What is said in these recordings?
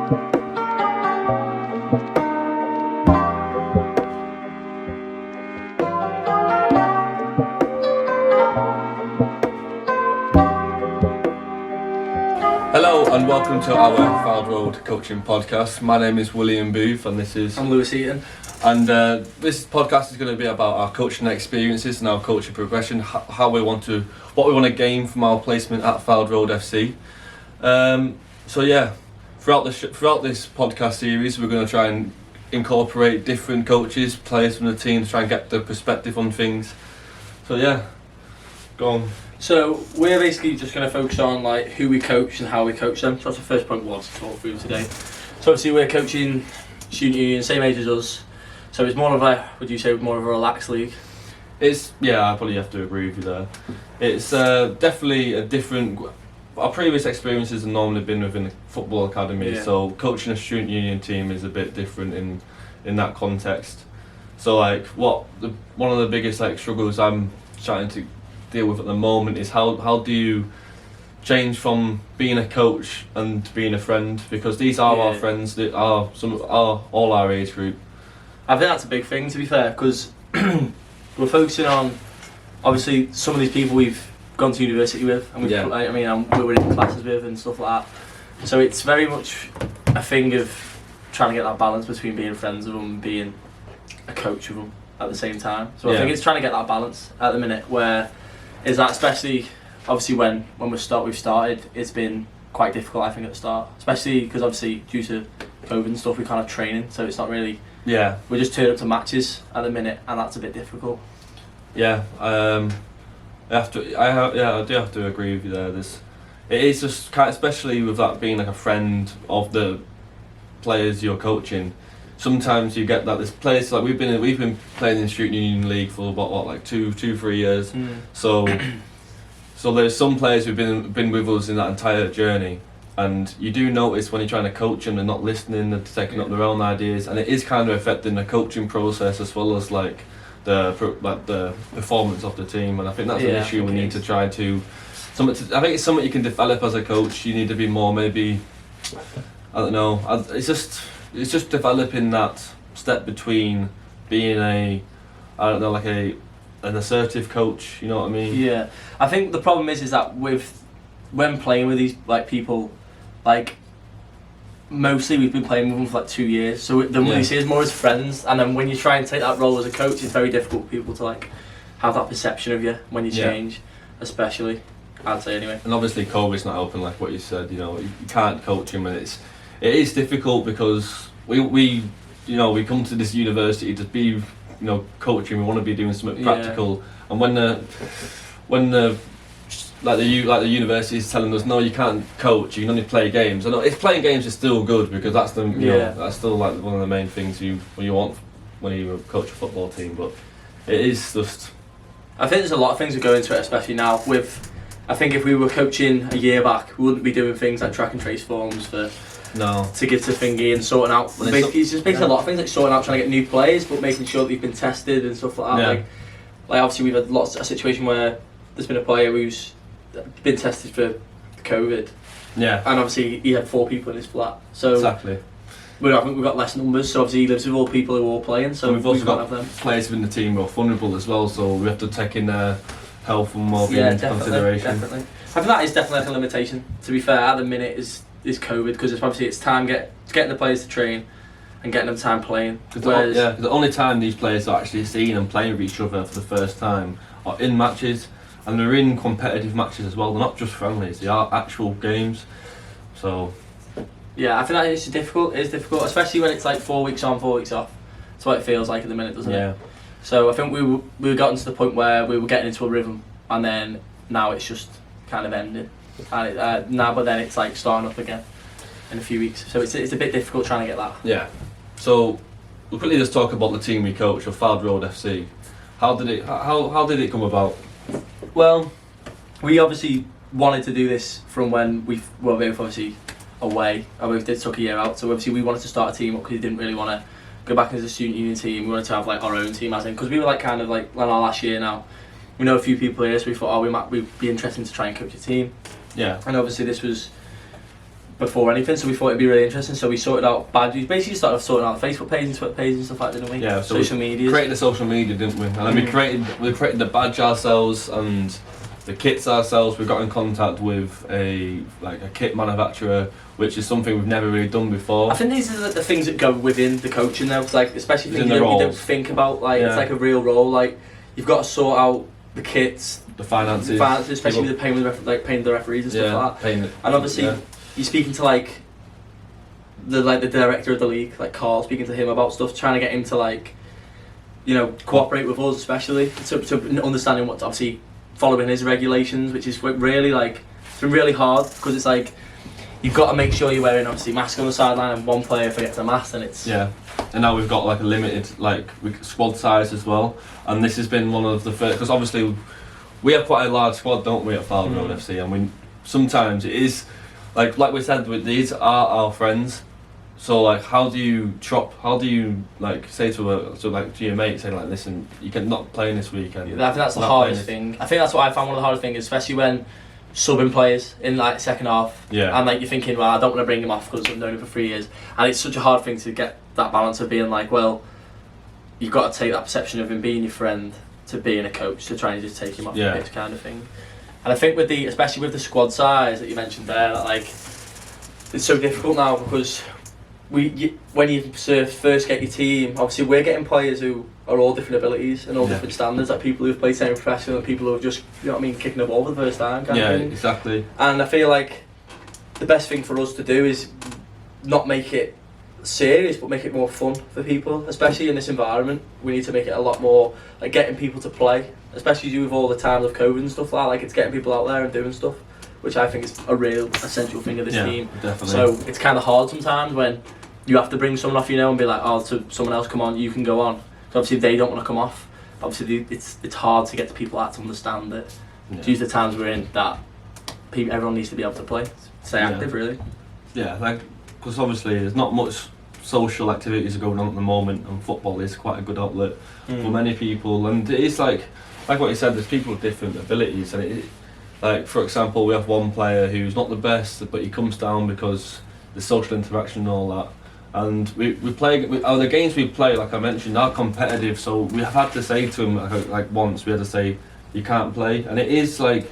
Hello and welcome to our Fylde Road coaching podcast. My name is William Booth and this is... I'm Lewis Eaton. And this podcast is going to be about our coaching experiences and our coaching progression, what we want to gain from our placement at Fylde Road FC. Throughout this podcast series we're going to try and incorporate different coaches, players from the team to try and get their perspective on things. So yeah, go on. So we're basically just going to focus on like who we coach and how we coach them. So that's the first point we want to talk through today. So obviously we're coaching student union, same age as us. So it's more of a, would you say, more of a relaxed league? I probably have to agree with you there. It's definitely a different... Our previous experiences have normally been within the football academy, so coaching a student union team is a bit different in that context. So like one of the biggest struggles I'm trying to deal with at the moment is how do you change from being a coach and being a friend, because these are our friends, they are all our age group. I think that's a big thing, to be fair, because we're focusing on obviously some of these people we've gone to university with and we were in classes with and stuff like that, so it's very much a thing of trying to get that balance between being friends with them and being a coach with them at the same time. So I think it's trying to get that balance at the minute, where is that, especially obviously when we've started, it's been quite difficult I think at the start, especially because obviously due to COVID and stuff we're kind of training, so it's not really, we're just turning up to matches at the minute and that's a bit difficult. I do have to agree with you there. It is just kind of, especially with that being like a friend of the players you're coaching, sometimes you get that there's players like we've been playing in the student union league for about 2-3 years. So there's some players who've been with us in that entire journey, and you do notice when you're trying to coach them, they're not listening, they're taking up their own ideas, and it is kind of affecting the coaching process as well as the performance of the team. And I think that's an issue we need to try to. I think it's something you can develop as a coach. You need to be more, maybe, I don't know. It's just developing that step between being an assertive coach. You know what I mean? Yeah, I think the problem is that when playing with these people, mostly we've been playing with them for 2 years, so then we see us more as friends, and then when you try and take that role as a coach, it's very difficult for people to have that perception of you when you change, especially, I'd say anyway. And obviously COVID's not open, like what you said, you can't coach him, and it is difficult because we come to this university to be coaching, we want to be doing something practical, and when the university is telling us, no, you can't coach, you can only play games. I know playing games is still good, because that's that's still one of the main things you want when you coach a football team. But it is just, I think there's a lot of things that go into it, especially now I think if we were coaching a year back, we wouldn't be doing things like track and trace forms to give to Thingy and sorting out. It's just basically a lot of things like sorting out, trying to get new players, but making sure that they've been tested and stuff like that. Like obviously we've had a situation where there's been a player who's been tested for COVID, and obviously he had 4 people in his flat, so exactly. But I think we've got less numbers, so obviously he lives with all people who are all playing, so we've also got players within the team who are vulnerable as well, so we have to take in their health and well-being into consideration. Definitely. I think that is definitely a limitation, to be fair, at the minute is COVID, because it's time getting the players to train and getting them time playing. Because the only time these players are actually seeing and playing with each other for the first time are in matches. And they're in competitive matches as well. They're not just friendlies; they are actual games. So, I think that is difficult. It is difficult, especially when it's 4 weeks on, 4 weeks off. That's what it feels like at the minute, doesn't it? So I think we gotten to the point where we were getting into a rhythm, and then now it's just kind of ending. And but then it's starting up again in a few weeks. So it's a bit difficult trying to get that. Yeah. So we'll quickly just talk about the team we coach, of Fylde Road FC. How did it come about? Well, we obviously wanted to do this from when we were both obviously away. I both took a year out, so obviously we wanted to start a team up because we didn't really want to go back as a student union team. We wanted to have our own team, as in, because we were kind of on our last year now. We know a few people here, so we thought, we'd be interested to try and coach a team. Yeah. And obviously this was before anything, so we thought it'd be really interesting. So we sorted out badges. Basically, started sorting out Facebook page and Twitter page and stuff like that, didn't we? Yeah, so social media. Created the social media, didn't we? And then we created the badge ourselves and the kits ourselves. We got in contact with a kit manufacturer, which is something we've never really done before. I think these are the things that go within the coaching though. It's like, especially things you don't think about. Like it's like a real role. Like you've got to sort out the kits, the finances, especially with the paying the referees and stuff like that. And obviously, you're speaking to like the director of the league, like Carl, speaking to him about stuff, trying to get him to like, you know, cooperate with us, especially to understanding what, obviously following his regulations, which is really like, it's been really hard because it's like you've got to make sure you're wearing obviously mask on the sideline, and one player forgets a mask, and it's And now we've got like a limited squad size as well, and this has been one of the first, because obviously we have quite a large squad, don't we, at Fylde Road FC, and we sometimes it is like we said, these are our friends. So like, how do you like say to your mate, saying like, listen, you can not play this weekend? I think that's the hardest thing. I think that's what I found one of the hardest things, especially when subbing players in like second half. Yeah. And like you're thinking, well, I don't want to bring him off because I've known him for 3 years, and it's such a hard thing to get that balance of being like, well, you've got to take that perception of him being your friend to being a coach, to try and just take him off the pitch kind of thing. And I think especially with the squad size that you mentioned there, that like it's so difficult now because when you first get your team, obviously we're getting players who are all different abilities and all different standards, like people who've played semi-professional and people who have just, you know what I mean, kicking a ball for the first time kind of thing. Exactly. And I feel like the best thing for us to do is not make it serious but make it more fun for people, especially in this environment. We need to make it a lot more like getting people to play, especially with all the times of COVID and stuff like it's getting people out there and doing stuff, which I think is a real essential thing of this team. Definitely. So it's kind of hard sometimes when you have to bring someone off, you know, and be like, oh, so someone else come on, you can go on. So obviously they don't want to come off. Obviously it's hard to get the people out to understand that due to the times we're in, that everyone needs to be able to play, stay active really. Yeah, like, because obviously there's not much social activities going on at the moment, and football is quite a good outlet for many people. And it is like what you said, there's people with different abilities, and like for example, we have one player who's not the best, but he comes down because the social interaction and all that. And we play the games we play, like I mentioned, are competitive. So we have had to say to him like once we had to say you can't play, and it is like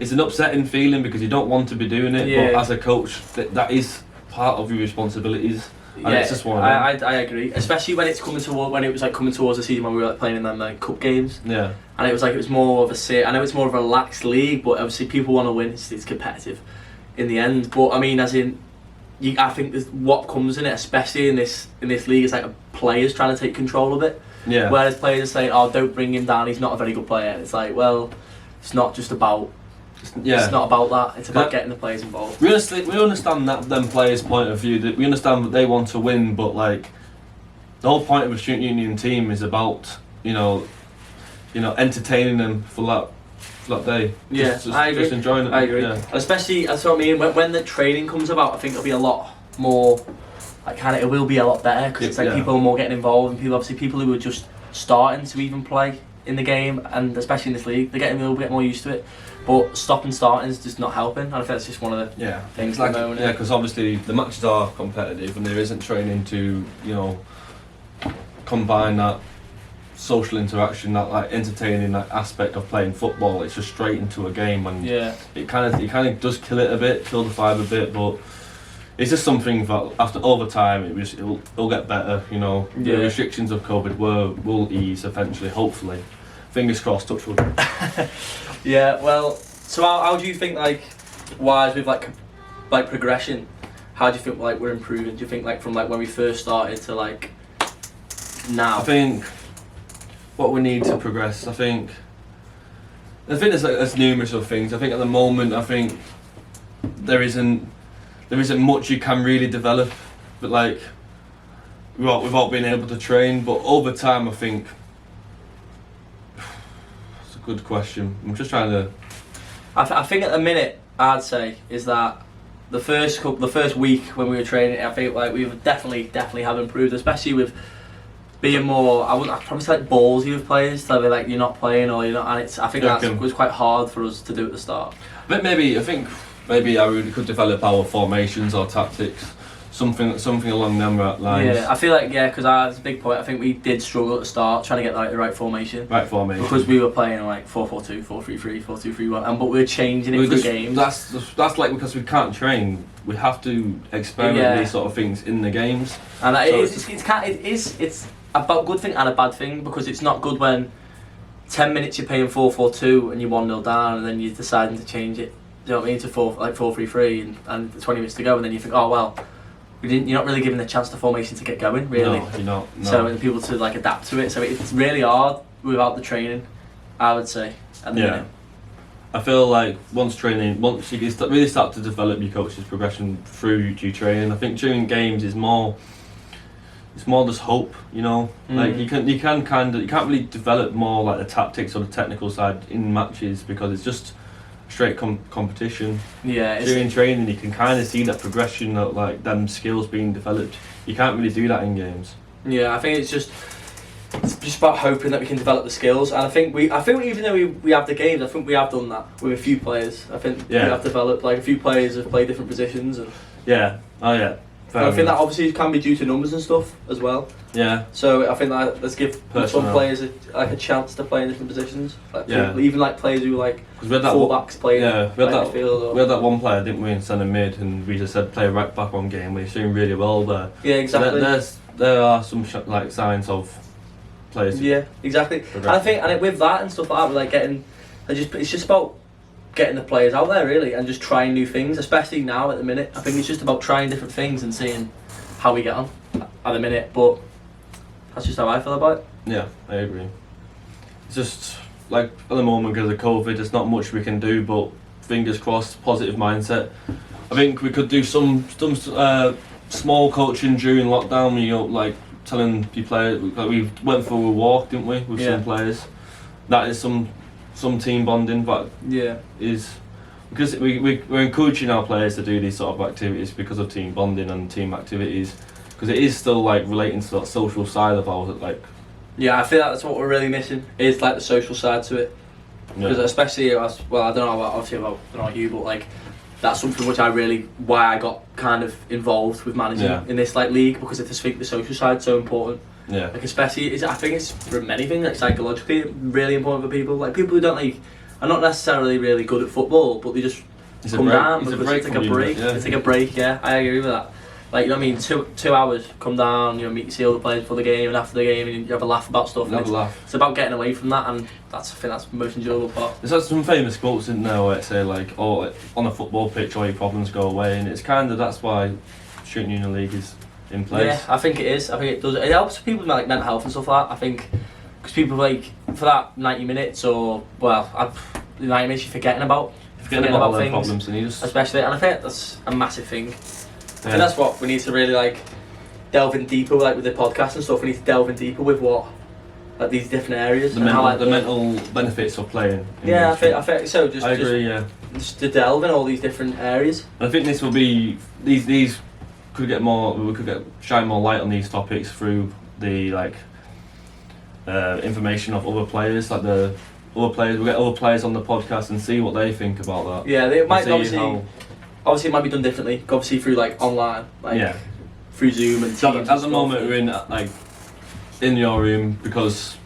it's an upsetting feeling because you don't want to be doing it, but as a coach, that is part of your responsibilities. And it's just one of them. I agree, especially when it's coming towards the season when we were like playing in them like cup games. Yeah. And it was more of I know it's more of a relaxed league, but obviously people want to win. It's competitive in the end. But I mean, as in, I think what comes in it, especially in this league, is like players trying to take control of it. Yeah. Whereas players are saying, "Oh, don't bring him down. He's not a very good player." It's like, well, it's not just about. It's not about that. It's about getting the players involved. We understand that them players' point of view. That we understand that they want to win, but like the whole point of a student union team is about entertaining them for that day. I agree. Just enjoying it. I agree. Yeah. Especially, that's what I mean. When the training comes about, I think it'll be a lot more. It will be a lot better because it's like people are more getting involved, and people who are just starting to even play in the game, and especially in this league, they're getting a little bit more used to it. But stop and starting is just not helping. And I think that's just one of the things at the moment. Yeah, because obviously the matches are competitive, and there isn't training to combine that social interaction, that like entertaining that aspect of playing football. It's just straight into a game, and it kind of does kill the vibe a bit. But it's just something that over time it'll get better. The restrictions of COVID will ease eventually, hopefully. Fingers crossed, touch wood. Yeah, well, so how do you think, wise with progression, how do you think we're improving? Do you think from when we first started to now? I think what we need to progress, I think there's numerous of things. I think at the moment, I think there isn't much you can really develop, but without being able to train. But over time, I think. Good question. I'm just trying to. I think at the minute I'd say is that the first week when we were training, I think we've definitely have improved, especially with being more. I'd probably say ballsy with players. So you're not playing or you're not, and I think that was quite hard for us to do at the start. But maybe I think maybe we could develop our formations or tactics, something along them lines. Yeah, I feel like because that's a big point. I think we did struggle at the start trying to get the right formation. Right formation. Because we were playing like 4-4-2, 4-3-3, 4-2-3-1, but we were changing it through games. That's like because we can't train. We have to experiment these sort of things in the games. And it's a good thing and a bad thing, because it's not good when 10 minutes you're playing 4-4-2 and you're 1-0 down, and then you're deciding to change it. Do you know what I mean? To 4-3-3 and 20 minutes to go, and then you think, oh well, you're not really given the chance to formation to get going, really. No, you're not. No. So and people to like adapt to it. So it's really hard without the training, I would say. At the minute. I feel like once you really start to develop your coach's progression through your training, I think during games it's more just hope, you know. Like you can't really develop more like the tactics or the technical side in matches, because it's just straight competition. Yeah. During training you can kind of see that progression, of like them skills being developed. You can't really do that in games. Yeah, I think it's just about hoping that we can develop the skills, and I think even though we have the games, I think we have done that with a few players. I think we have developed, like a few players have played different positions, and I think that obviously can be due to numbers and stuff as well. Yeah. So I think that let's give some players a chance to play in different positions. Even like players who like fullbacks playing. Yeah, we had that one player, didn't we, in centre mid, and we just said play right back one game. We're doing really well there. Yeah, exactly. So there are some signs of players. Yeah, exactly. And I think with that and stuff like that, we're like it's just about getting the players out there really, and just trying new things, especially now at the minute. I think it's just about trying different things and seeing how we get on at the minute, but that's just how I feel about it. Yeah, I agree. It's just like at the moment, because of COVID, there's not much we can do, but fingers crossed, positive mindset. I think we could do some small coaching during lockdown, you know, like telling your players, like we went for a walk, didn't we, with some players. That is some team bonding, but is because we're encouraging our players to do these sort of activities because of team bonding and team activities, because it is still like relating to that social side of ours. Like, yeah, I feel like that's what we're really missing, is like the social side to it. Because especially I don't know about you, but like that's something which why I got kind of involved with managing in this like league, because I just think the social side's so important. Yeah. Like especially, I think it's for many things, like psychologically really important for people. Like people who don't are not necessarily really good at football, but they just come down because it's like a break. Yeah. It's like a break. Yeah, I agree with that. Like, you know what I mean, 2 hours, come down, you know, see all the players before the game and after the game, and you have a laugh about stuff. It's about getting away from that, and I think that's the most enjoyable part. There's some famous quotes in there where it say like, "Oh, on a football pitch, all your problems go away," and it's kind of that's why Student Union League is in place. Yeah, I think it is. I think it does. It helps people with like mental health and stuff like that. I think because people like for that 90 minutes or the 90 minutes you're forgetting about all things, problems, and especially, and I think that's a massive thing. And that's what we need to really like delve in deeper, like with the podcast and stuff. We need to delve in deeper with these different areas, the mental benefits of playing. I think so. I agree. Just to delve in all these different areas. I think this will be these could get more. We could shine more light on these topics through the information of other players, like the other players. We'll get other players on the podcast and see what they think about that. Yeah, they might obviously it might be done differently, obviously through like online, through Zoom and Teams. At the moment we're in your room because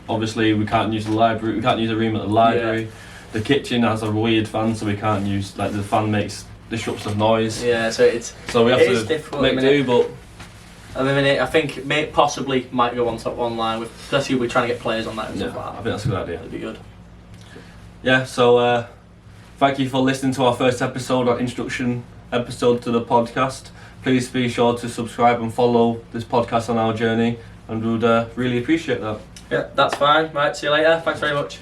obviously we can't use the library. We can't use a room at the library. Yeah. The kitchen has a weird fan, so we can't use the fan disrupts the noise. Yeah, so we have to make do. But at the minute, I think possibly might go on top online with, especially we're trying to get players on that and stuff like that. I think that's a good idea. That'd be good. Yeah, so thank you for listening to our first episode, our introduction episode to the podcast. Please be sure to subscribe and follow this podcast on our journey, and we would really appreciate that. Yeah, that's fine. Right, see you later. Thanks very much.